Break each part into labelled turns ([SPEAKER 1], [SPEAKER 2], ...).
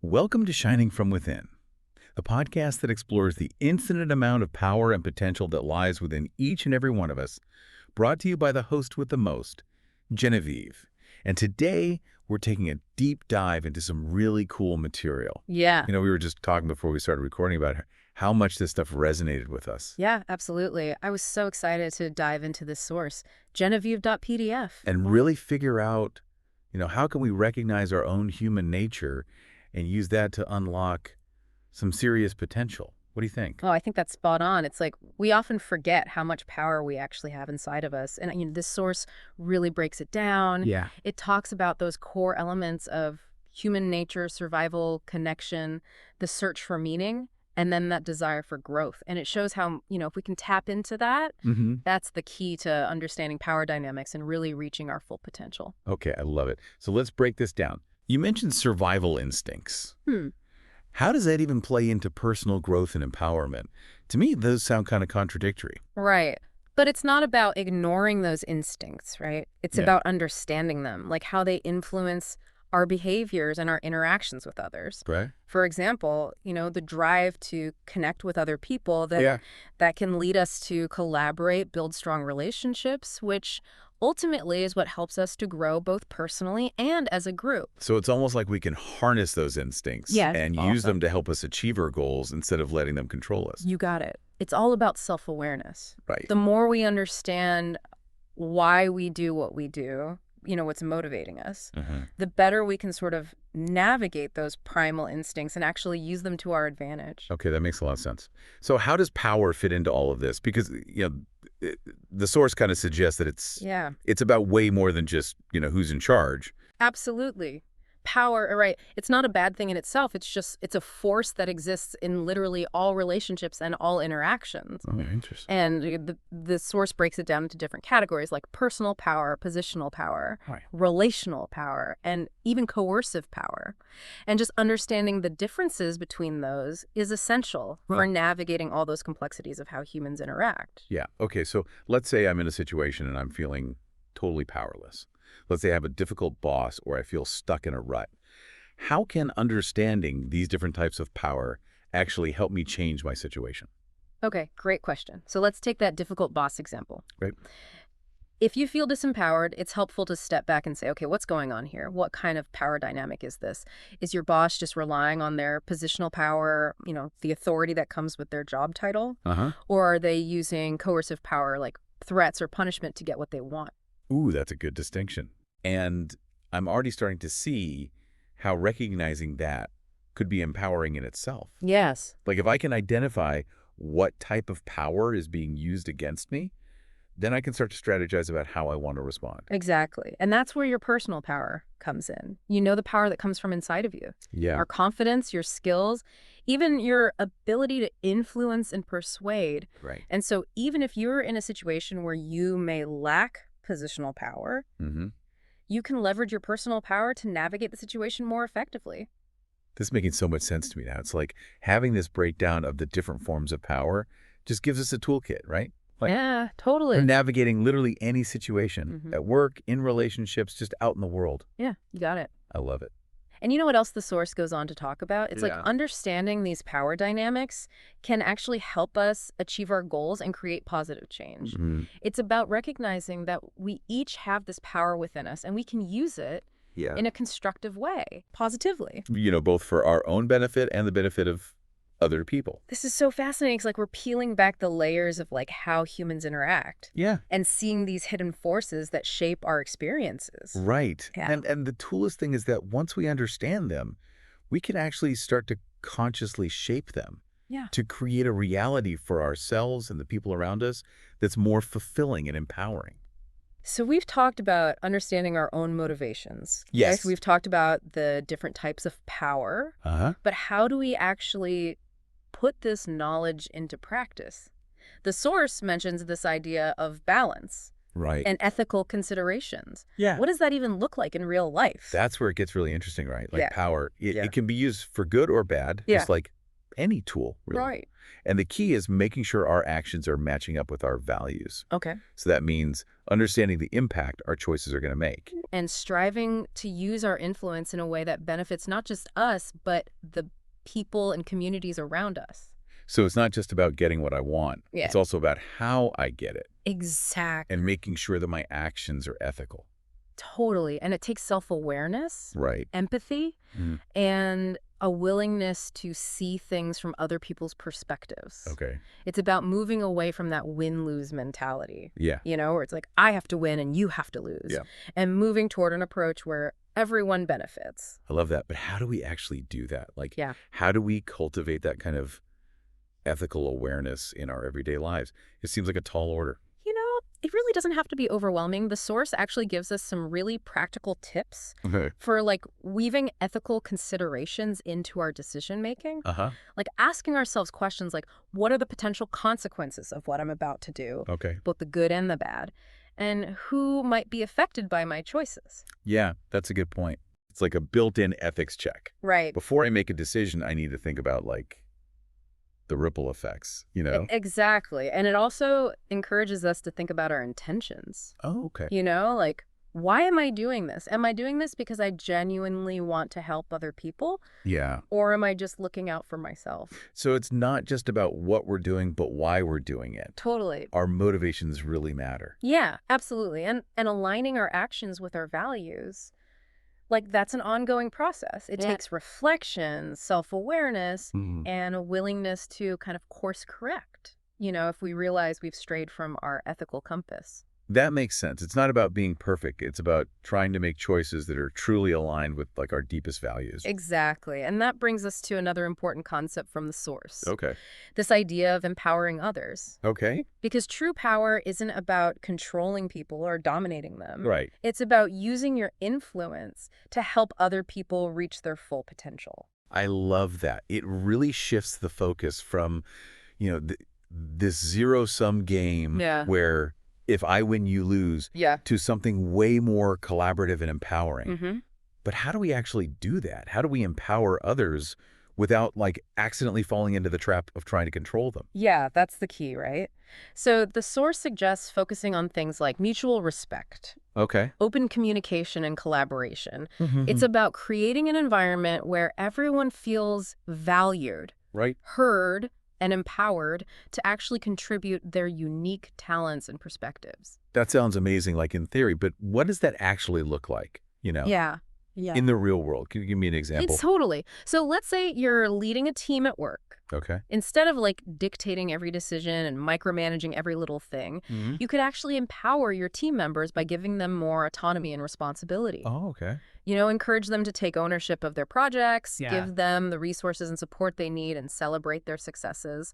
[SPEAKER 1] Welcome to Shining from Within, the podcast that explores the infinite amount of power and potential that lies within each and every one of us, brought to you by the host with the most, Genevieve. And today, we're taking a deep dive into some really cool material.
[SPEAKER 2] Yeah.
[SPEAKER 1] We were just talking before we started recording about how much this stuff resonated with us.
[SPEAKER 2] Yeah, absolutely. I was so excited to dive into this source, Genevieve.pdf.
[SPEAKER 1] And really figure out, how can we recognize our own human nature and use that to unlock some serious potential. What do you think?
[SPEAKER 2] Oh, I think that's spot on. It's like we often forget how much power we actually have inside of us. And this source really breaks it down.
[SPEAKER 1] Yeah.
[SPEAKER 2] It talks about those core elements of human nature, survival, connection, the search for meaning, and then that desire for growth. And it shows how, if we can tap into that, that's the key to understanding power dynamics and really reaching our full potential.
[SPEAKER 1] Okay, I love it. So let's break this down. You mentioned survival instincts. How does that even play into personal growth and empowerment? To me, those sound kind of contradictory.
[SPEAKER 2] Right. But it's not about ignoring those instincts, right? It's about understanding them, like how they influence our behaviors and our interactions with others.
[SPEAKER 1] Right.
[SPEAKER 2] For example, the drive to connect with other people that can lead us to collaborate, build strong relationships, which ultimately is what helps us to grow both personally and as a group.
[SPEAKER 1] So it's almost like we can harness those instincts and use them to help us achieve our goals instead of letting them control us.
[SPEAKER 2] You got it. It's all about self-awareness.
[SPEAKER 1] Right.
[SPEAKER 2] The more we understand why we do what we do, what's motivating us, the better we can sort of navigate those primal instincts and actually use them to our advantage.
[SPEAKER 1] Okay, that makes a lot of sense. So how does power fit into all of this? Because, the source kind of suggests that it's about way more than just, who's in charge.
[SPEAKER 2] Absolutely. Power, right? It's not a bad thing in itself. It's a force that exists in literally all relationships and all interactions.
[SPEAKER 1] Oh, interesting.
[SPEAKER 2] And the source breaks it down into different categories like personal power, positional power, relational power, and even coercive power. And just understanding the differences between those is essential for navigating all those complexities of how humans interact.
[SPEAKER 1] Yeah. Okay, so let's say I'm in a situation and I'm feeling totally powerless. Let's say I have a difficult boss or I feel stuck in a rut. How can understanding these different types of power actually help me change my situation?
[SPEAKER 2] Okay, great question. So let's take that difficult boss example.
[SPEAKER 1] Right.
[SPEAKER 2] If you feel disempowered, it's helpful to step back and say, okay, what's going on here? What kind of power dynamic is this? Is your boss just relying on their positional power, the authority that comes with their job title? Or are they using coercive power like threats or punishment to get what they want?
[SPEAKER 1] Ooh, that's a good distinction. And I'm already starting to see how recognizing that could be empowering in itself.
[SPEAKER 2] Yes.
[SPEAKER 1] Like if I can identify what type of power is being used against me, then I can start to strategize about how I want to respond.
[SPEAKER 2] Exactly. And that's where your personal power comes in. The power that comes from inside of you.
[SPEAKER 1] Yeah.
[SPEAKER 2] Our confidence, your skills, even your ability to influence and persuade.
[SPEAKER 1] Right.
[SPEAKER 2] And so even if you're in a situation where you may lack positional power, you can leverage your personal power to navigate the situation more effectively.
[SPEAKER 1] This is making so much sense to me now. It's like having this breakdown of the different forms of power just gives us a toolkit, right? Like,
[SPEAKER 2] yeah, totally.
[SPEAKER 1] for navigating literally any situation, at work, in relationships, just out in the world.
[SPEAKER 2] Yeah, you got it.
[SPEAKER 1] I love it.
[SPEAKER 2] And you know what else the source goes on to talk about? It's like understanding these power dynamics can actually help us achieve our goals and create positive change. It's about recognizing that we each have this power within us and we can use it in a constructive way, positively.
[SPEAKER 1] Both for our own benefit and the benefit of other people.
[SPEAKER 2] This is so fascinating. It's like we're peeling back the layers of like how humans interact.
[SPEAKER 1] Yeah.
[SPEAKER 2] And seeing these hidden forces that shape our experiences.
[SPEAKER 1] Right.
[SPEAKER 2] Yeah.
[SPEAKER 1] And the coolest thing is that once we understand them, we can actually start to consciously shape them.
[SPEAKER 2] Yeah.
[SPEAKER 1] To create a reality for ourselves and the people around us that's more fulfilling and empowering.
[SPEAKER 2] So we've talked about understanding our own motivations.
[SPEAKER 1] Yes.
[SPEAKER 2] Right? We've talked about the different types of power. But how do we actually put this knowledge into practice? The source mentions this idea of balance.
[SPEAKER 1] Right.
[SPEAKER 2] And ethical considerations.
[SPEAKER 1] Yeah.
[SPEAKER 2] What does that even look like in real life?
[SPEAKER 1] That's where it gets really interesting, right? Like power, it can be used for good or bad, just like any tool, really.
[SPEAKER 2] Right.
[SPEAKER 1] And the key is making sure our actions are matching up with our values.
[SPEAKER 2] Okay.
[SPEAKER 1] So that means understanding the impact our choices are going to make.
[SPEAKER 2] And striving to use our influence in a way that benefits not just us, but the people and communities around us.
[SPEAKER 1] So it's not just about getting what I want.
[SPEAKER 2] Yeah.
[SPEAKER 1] It's also about how I get it
[SPEAKER 2] Exactly.
[SPEAKER 1] and making sure that my actions are ethical.
[SPEAKER 2] Totally. And it takes self-awareness,
[SPEAKER 1] Right.
[SPEAKER 2] empathy,
[SPEAKER 1] Mhm.
[SPEAKER 2] and a willingness to see things from other people's perspectives.
[SPEAKER 1] Okay.
[SPEAKER 2] It's about moving away from that win-lose mentality,
[SPEAKER 1] Yeah.
[SPEAKER 2] where it's like, I have to win and you have to lose.
[SPEAKER 1] Yeah.
[SPEAKER 2] And moving toward an approach where everyone benefits.
[SPEAKER 1] I love that. But how do we actually do that? Like,
[SPEAKER 2] Yeah.
[SPEAKER 1] how do we cultivate that kind of ethical awareness in our everyday lives? It seems like a tall order.
[SPEAKER 2] It really doesn't have to be overwhelming. The source actually gives us some really practical tips
[SPEAKER 1] Okay.
[SPEAKER 2] for weaving ethical considerations into our decision making.
[SPEAKER 1] Uh-huh.
[SPEAKER 2] Like asking ourselves questions like, what are the potential consequences of what I'm about to do?
[SPEAKER 1] Okay.
[SPEAKER 2] Both the good and the bad. And who might be affected by my choices?
[SPEAKER 1] Yeah, that's a good point. It's like a built-in ethics check.
[SPEAKER 2] Right.
[SPEAKER 1] Before I make a decision, I need to think about, the ripple effects,
[SPEAKER 2] Exactly. And it also encourages us to think about our intentions.
[SPEAKER 1] Oh, okay.
[SPEAKER 2] Why am I doing this? Am I doing this because I genuinely want to help other people?
[SPEAKER 1] Yeah.
[SPEAKER 2] Or am I just looking out for myself?
[SPEAKER 1] So it's not just about what we're doing, but why we're doing it.
[SPEAKER 2] Totally.
[SPEAKER 1] Our motivations really matter.
[SPEAKER 2] Yeah, absolutely. And aligning our actions with our values, that's an ongoing process. It takes reflection, self-awareness,
[SPEAKER 1] Mhm.
[SPEAKER 2] and a willingness to kind of course correct, if we realize we've strayed from our ethical compass.
[SPEAKER 1] That makes sense. It's not about being perfect. It's about trying to make choices that are truly aligned with our deepest values.
[SPEAKER 2] Exactly. And that brings us to another important concept from the source.
[SPEAKER 1] Okay.
[SPEAKER 2] This idea of empowering others.
[SPEAKER 1] Okay.
[SPEAKER 2] Because true power isn't about controlling people or dominating them.
[SPEAKER 1] Right.
[SPEAKER 2] It's about using your influence to help other people reach their full potential.
[SPEAKER 1] I love that. It really shifts the focus from, this zero-sum game where if I win, you lose, to something way more collaborative and empowering.
[SPEAKER 2] Mm-hmm.
[SPEAKER 1] But how do we actually do that? How do we empower others without, accidentally falling into the trap of trying to control them?
[SPEAKER 2] Yeah, that's the key, right? So the source suggests focusing on things like mutual respect,
[SPEAKER 1] Okay.
[SPEAKER 2] open communication, and collaboration.
[SPEAKER 1] Mm-hmm.
[SPEAKER 2] It's about creating an environment where everyone feels valued,
[SPEAKER 1] Right.
[SPEAKER 2] heard, and empowered to actually contribute their unique talents and perspectives.
[SPEAKER 1] That sounds amazing, in theory, but what does that actually look like,
[SPEAKER 2] Yeah.
[SPEAKER 1] in the real world? Can you give me an example?
[SPEAKER 2] It's totally. So let's say you're leading a team at work.
[SPEAKER 1] Okay.
[SPEAKER 2] Instead of dictating every decision and micromanaging every little thing,
[SPEAKER 1] Mm-hmm.
[SPEAKER 2] you could actually empower your team members by giving them more autonomy and responsibility.
[SPEAKER 1] Oh, okay.
[SPEAKER 2] Encourage them to take ownership of their projects,
[SPEAKER 1] Yeah.
[SPEAKER 2] give them the resources and support they need, and celebrate their successes.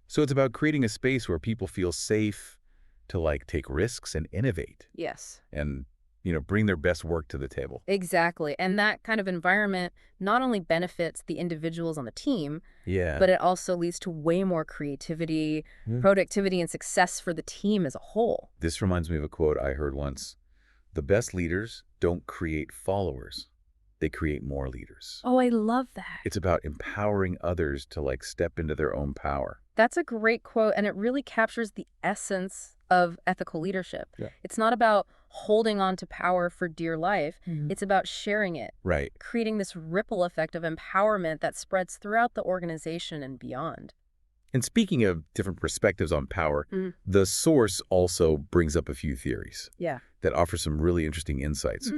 [SPEAKER 1] So it's about creating a space where people feel safe to take risks and innovate
[SPEAKER 2] Yes.
[SPEAKER 1] and, bring their best work to the table.
[SPEAKER 2] Exactly. And that kind of environment not only benefits the individuals on the team,
[SPEAKER 1] Yeah.
[SPEAKER 2] but it also leads to way more creativity,
[SPEAKER 1] Mm.
[SPEAKER 2] productivity, and success for the team as a whole.
[SPEAKER 1] This reminds me of a quote I heard once. The best leaders don't create followers. They create more leaders.
[SPEAKER 2] Oh, I love that.
[SPEAKER 1] It's about empowering others to step into their own power.
[SPEAKER 2] That's a great quote, and it really captures the essence of ethical leadership.
[SPEAKER 1] Yeah.
[SPEAKER 2] It's not about holding on to power for dear life.
[SPEAKER 1] Mhm.
[SPEAKER 2] It's about sharing it,
[SPEAKER 1] Right.
[SPEAKER 2] creating this ripple effect of empowerment that spreads throughout the organization and beyond.
[SPEAKER 1] And speaking of different perspectives on power,
[SPEAKER 2] Mm.
[SPEAKER 1] the source also brings up a few theories
[SPEAKER 2] Yeah.
[SPEAKER 1] that offer some really interesting insights.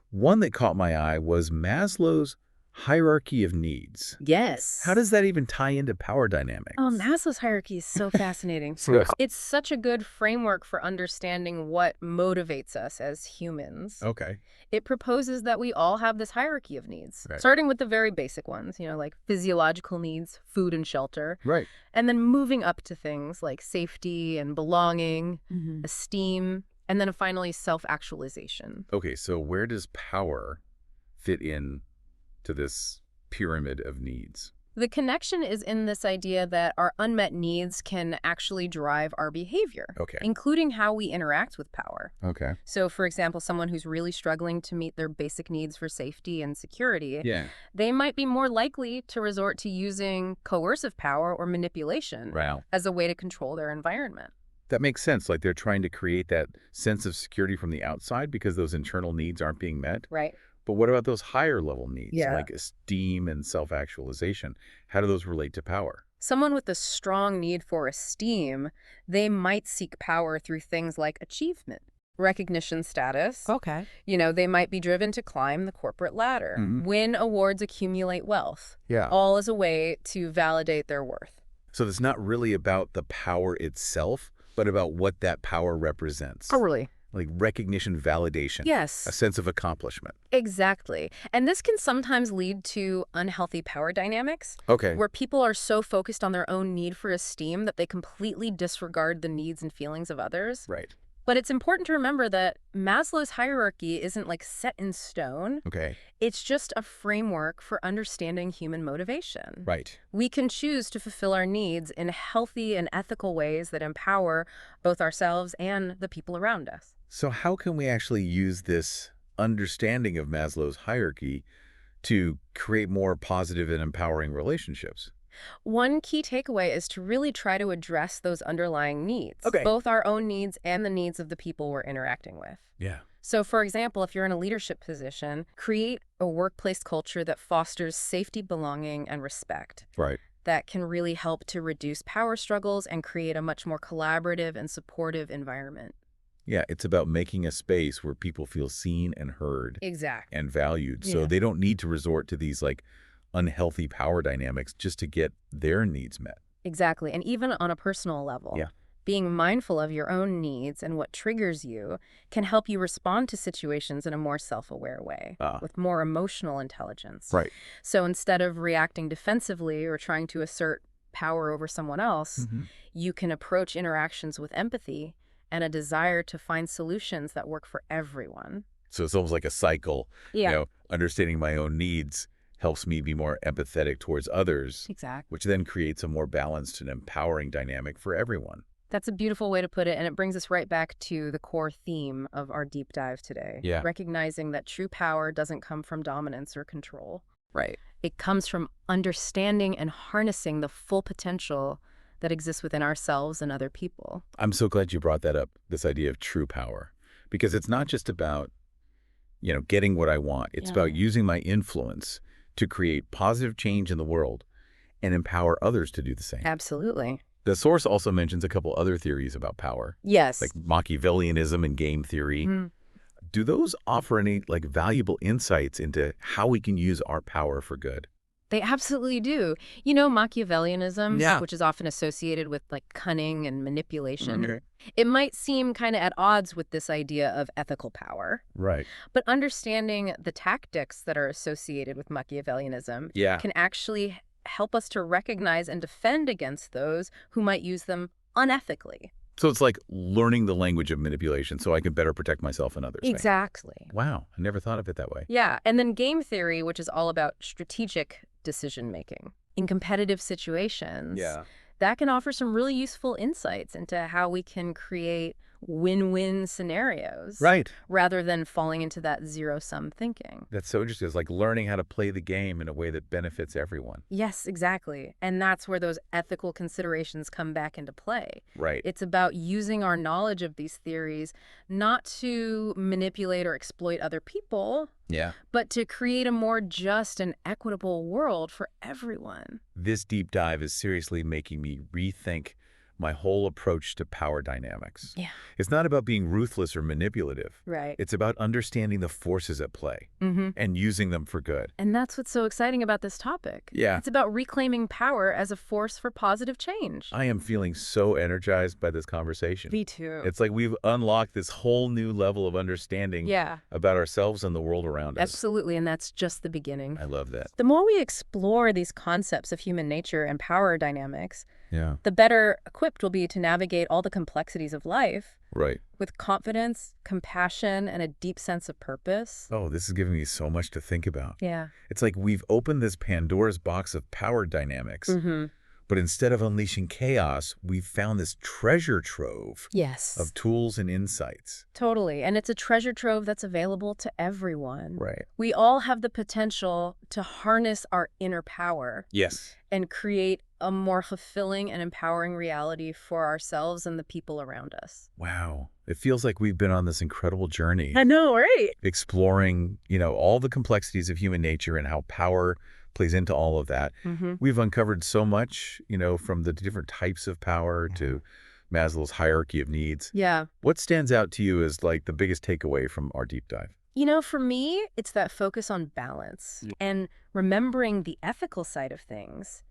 [SPEAKER 1] One that caught my eye was Maslow's hierarchy of needs.
[SPEAKER 2] Yes.
[SPEAKER 1] How does that even tie into power dynamics?
[SPEAKER 2] Oh, Maslow's hierarchy is so fascinating.
[SPEAKER 1] Good.
[SPEAKER 2] It's such a good framework for understanding what motivates us as humans.
[SPEAKER 1] Okay.
[SPEAKER 2] It proposes that we all have this hierarchy of needs,
[SPEAKER 1] Right.
[SPEAKER 2] starting with the very basic ones, like physiological needs, food and shelter,
[SPEAKER 1] Right.
[SPEAKER 2] and then moving up to things like safety and belonging, esteem, and then finally self-actualization.
[SPEAKER 1] Okay, so where does power fit in to this pyramid of needs?
[SPEAKER 2] The connection is in this idea that our unmet needs can actually drive our behavior,
[SPEAKER 1] Okay.
[SPEAKER 2] including how we interact with power.
[SPEAKER 1] Okay.
[SPEAKER 2] So, for example, someone who's really struggling to meet their basic needs for safety and security,
[SPEAKER 1] Yeah.
[SPEAKER 2] they might be more likely to resort to using coercive power or manipulation
[SPEAKER 1] Wow.
[SPEAKER 2] as a way to control their environment.
[SPEAKER 1] That makes sense. Like they're trying to create that sense of security from the outside because those internal needs aren't being met.
[SPEAKER 2] Right.
[SPEAKER 1] But what about those higher level needs,
[SPEAKER 2] Yeah.
[SPEAKER 1] like esteem and self-actualization? How do those relate to power?
[SPEAKER 2] Someone with a strong need for esteem, they might seek power through things like achievement, recognition status.
[SPEAKER 3] Okay.
[SPEAKER 2] They might be driven to climb the corporate ladder, win awards, accumulate wealth,
[SPEAKER 1] Yeah.
[SPEAKER 2] all as a way to validate their worth.
[SPEAKER 1] So it's not really about the power itself, but about what that power represents.
[SPEAKER 2] Oh, really?
[SPEAKER 1] Like recognition, validation.
[SPEAKER 2] Yes.
[SPEAKER 1] A sense of accomplishment.
[SPEAKER 2] Exactly. And this can sometimes lead to unhealthy power dynamics,
[SPEAKER 1] Okay.
[SPEAKER 2] where people are so focused on their own need for esteem that they completely disregard the needs and feelings of others.
[SPEAKER 1] Right.
[SPEAKER 2] But it's important to remember that Maslow's hierarchy isn't like set in stone.
[SPEAKER 1] Okay.
[SPEAKER 2] It's just a framework for understanding human motivation.
[SPEAKER 1] Right.
[SPEAKER 2] We can choose to fulfill our needs in healthy and ethical ways that empower both ourselves and the people around us.
[SPEAKER 1] So how can we actually use this understanding of Maslow's hierarchy to create more positive and empowering relationships?
[SPEAKER 2] One key takeaway is to really try to address those underlying needs,
[SPEAKER 1] Okay.
[SPEAKER 2] both our own needs and the needs of the people we're interacting with.
[SPEAKER 1] Yeah.
[SPEAKER 2] So, for example, if you're in a leadership position, create a workplace culture that fosters safety, belonging, and respect.
[SPEAKER 1] Right.
[SPEAKER 2] That can really help to reduce power struggles and create a much more collaborative and supportive environment.
[SPEAKER 1] Yeah, it's about making a space where people feel seen and heard
[SPEAKER 2] Exactly.
[SPEAKER 1] and valued. So
[SPEAKER 2] Yeah.
[SPEAKER 1] they don't need to resort to these like unhealthy power dynamics just to get their needs met.
[SPEAKER 2] Exactly. And even on a personal level,
[SPEAKER 1] Yeah.
[SPEAKER 2] being mindful of your own needs and what triggers you can help you respond to situations in a more self-aware way, with more emotional intelligence.
[SPEAKER 1] Right.
[SPEAKER 2] So instead of reacting defensively or trying to assert power over someone else, you can approach interactions with empathy and a desire to find solutions that work for everyone.
[SPEAKER 1] So it's almost like a cycle.
[SPEAKER 2] Yeah.
[SPEAKER 1] Understanding my own needs helps me be more empathetic towards others,
[SPEAKER 2] Exactly.
[SPEAKER 1] which then creates a more balanced and empowering dynamic for everyone.
[SPEAKER 2] That's a beautiful way to put it, and it brings us right back to the core theme of our deep dive today.
[SPEAKER 1] Yeah.
[SPEAKER 2] Recognizing that true power doesn't come from dominance or control.
[SPEAKER 1] Right.
[SPEAKER 2] It comes from understanding and harnessing the full potential that exists within ourselves and other people.
[SPEAKER 1] I'm so glad you brought that up, this idea of true power, because it's not just about, getting what I want. It's
[SPEAKER 2] Yeah.
[SPEAKER 1] about using my influence to create positive change in the world and empower others to do the same.
[SPEAKER 2] Absolutely.
[SPEAKER 1] The source also mentions a couple other theories about power,
[SPEAKER 2] Yes.
[SPEAKER 1] like Machiavellianism and game theory. Do those offer any valuable insights into how we can use our power for good?
[SPEAKER 2] They absolutely do. Machiavellianism,
[SPEAKER 1] Yeah.
[SPEAKER 2] which is often associated with cunning and manipulation,
[SPEAKER 1] Okay.
[SPEAKER 2] it might seem kind of at odds with this idea of ethical power.
[SPEAKER 1] Right.
[SPEAKER 2] But understanding the tactics that are associated with Machiavellianism
[SPEAKER 1] Yeah.
[SPEAKER 2] can actually help us to recognize and defend against those who might use them unethically.
[SPEAKER 1] So it's like learning the language of manipulation so I can better protect myself and others. right?
[SPEAKER 2] Exactly.
[SPEAKER 1] Wow. I never thought of it that way.
[SPEAKER 2] Yeah. And then game theory, which is all about strategic decision making in competitive situations. That can offer some really useful insights into how we can create win-win scenarios.
[SPEAKER 1] Right.
[SPEAKER 2] Rather than falling into that zero-sum thinking.
[SPEAKER 1] That's so interesting. It's like learning how to play the game in a way that benefits everyone.
[SPEAKER 2] Yes, exactly. And that's where those ethical considerations come back into play.
[SPEAKER 1] Right.
[SPEAKER 2] It's about using our knowledge of these theories not to manipulate or exploit other people,
[SPEAKER 1] Yeah.
[SPEAKER 2] but to create a more just and equitable world for everyone.
[SPEAKER 1] This deep dive is seriously making me rethink my whole approach to power dynamics.
[SPEAKER 2] Yeah.
[SPEAKER 1] It's not about being ruthless or manipulative.
[SPEAKER 2] Right.
[SPEAKER 1] It's about understanding the forces at play and using them for good.
[SPEAKER 2] And that's what's so exciting about this topic.
[SPEAKER 1] Yeah.
[SPEAKER 2] It's about reclaiming power as a force for positive change.
[SPEAKER 1] I am feeling so energized by this conversation.
[SPEAKER 2] Me too.
[SPEAKER 1] It's like we've unlocked this whole new level of understanding about ourselves and the world around us.
[SPEAKER 2] Absolutely, and that's just the beginning.
[SPEAKER 1] I love that.
[SPEAKER 2] The more we explore these concepts of human nature and power dynamics,
[SPEAKER 1] Yeah.
[SPEAKER 2] the better equipped equipped we'll be to navigate all the complexities of life
[SPEAKER 1] Right.
[SPEAKER 2] with confidence, compassion, and a deep sense of purpose.
[SPEAKER 1] Oh, this is giving me so much to think about.
[SPEAKER 2] Yeah.
[SPEAKER 1] It's like we've opened this Pandora's box of power dynamics, but instead of unleashing chaos, we've found this treasure trove
[SPEAKER 2] Yes.
[SPEAKER 1] of tools and insights.
[SPEAKER 2] Totally. And it's a treasure trove that's available to everyone.
[SPEAKER 1] Right.
[SPEAKER 2] We all have the potential to harness our inner power
[SPEAKER 1] Yes.
[SPEAKER 2] and create a more fulfilling and empowering reality for ourselves and the people around us.
[SPEAKER 1] Wow. It feels like we've been on this incredible journey
[SPEAKER 2] I know, right?
[SPEAKER 1] exploring, all the complexities of human nature and how power plays into all of that. We've uncovered so much, from the different types of power to Maslow's hierarchy of needs.
[SPEAKER 2] Yeah.
[SPEAKER 1] What stands out to you as like the biggest takeaway from our deep dive?
[SPEAKER 2] For me, it's that focus on balance and remembering the ethical side of things.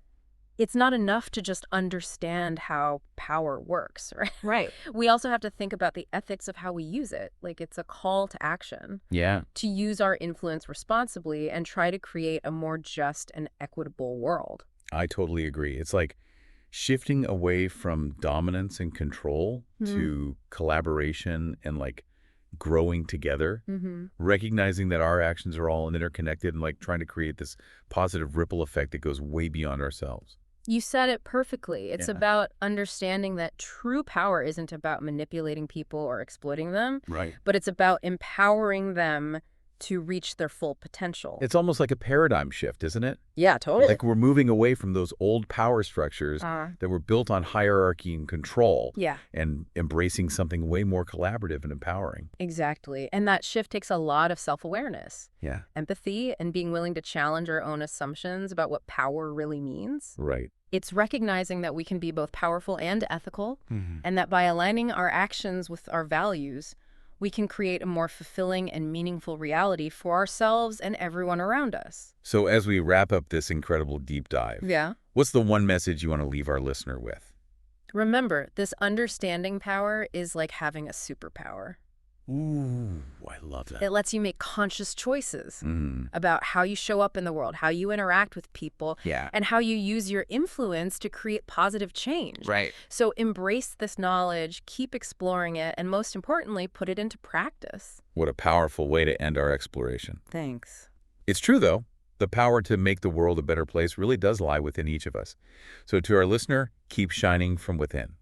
[SPEAKER 2] It's not enough to just understand how power works, right?
[SPEAKER 3] Right.
[SPEAKER 2] We also have to think about the ethics of how we use it. Like it's a call to action
[SPEAKER 1] Yeah.
[SPEAKER 2] to use our influence responsibly and try to create a more just and equitable world.
[SPEAKER 1] I totally agree. It's like shifting away from dominance and control to collaboration and like growing together, recognizing that our actions are all interconnected and like trying to create this positive ripple effect that goes way beyond ourselves.
[SPEAKER 2] You said it perfectly. It's
[SPEAKER 1] Yeah.
[SPEAKER 2] about understanding that true power isn't about manipulating people or exploiting them,
[SPEAKER 1] Right.
[SPEAKER 2] but it's about empowering them to reach their full potential.
[SPEAKER 1] It's almost like a paradigm shift, isn't it?
[SPEAKER 2] Yeah, totally.
[SPEAKER 1] Like we're moving away from those old power structures that were built on hierarchy and control
[SPEAKER 2] Yeah,
[SPEAKER 1] and embracing something way more collaborative and empowering.
[SPEAKER 2] exactly. And that shift takes a lot of self-awareness,
[SPEAKER 1] Yeah.
[SPEAKER 2] empathy, and being willing to challenge our own assumptions about what power really means.
[SPEAKER 1] Right.
[SPEAKER 2] It's recognizing that we can be both powerful and ethical, and that by aligning our actions with our values, we can create a more fulfilling and meaningful reality for ourselves and everyone around us.
[SPEAKER 1] So as we wrap up this incredible deep dive,
[SPEAKER 2] Yeah.
[SPEAKER 1] what's the one message you want to leave our listener with?
[SPEAKER 2] Remember, this understanding power is like having a superpower.
[SPEAKER 1] Ooh, I love that.
[SPEAKER 2] It lets you make conscious choices about how you show up in the world, how you interact with people,
[SPEAKER 3] Yeah.
[SPEAKER 2] and how you use your influence to create positive change.
[SPEAKER 3] Right.
[SPEAKER 2] So embrace this knowledge, keep exploring it, and most importantly, put it into practice.
[SPEAKER 1] What a powerful way to end our exploration.
[SPEAKER 2] Thanks.
[SPEAKER 1] It's true, though. The power to make the world a better place really does lie within each of us. So to our listener, keep shining from within.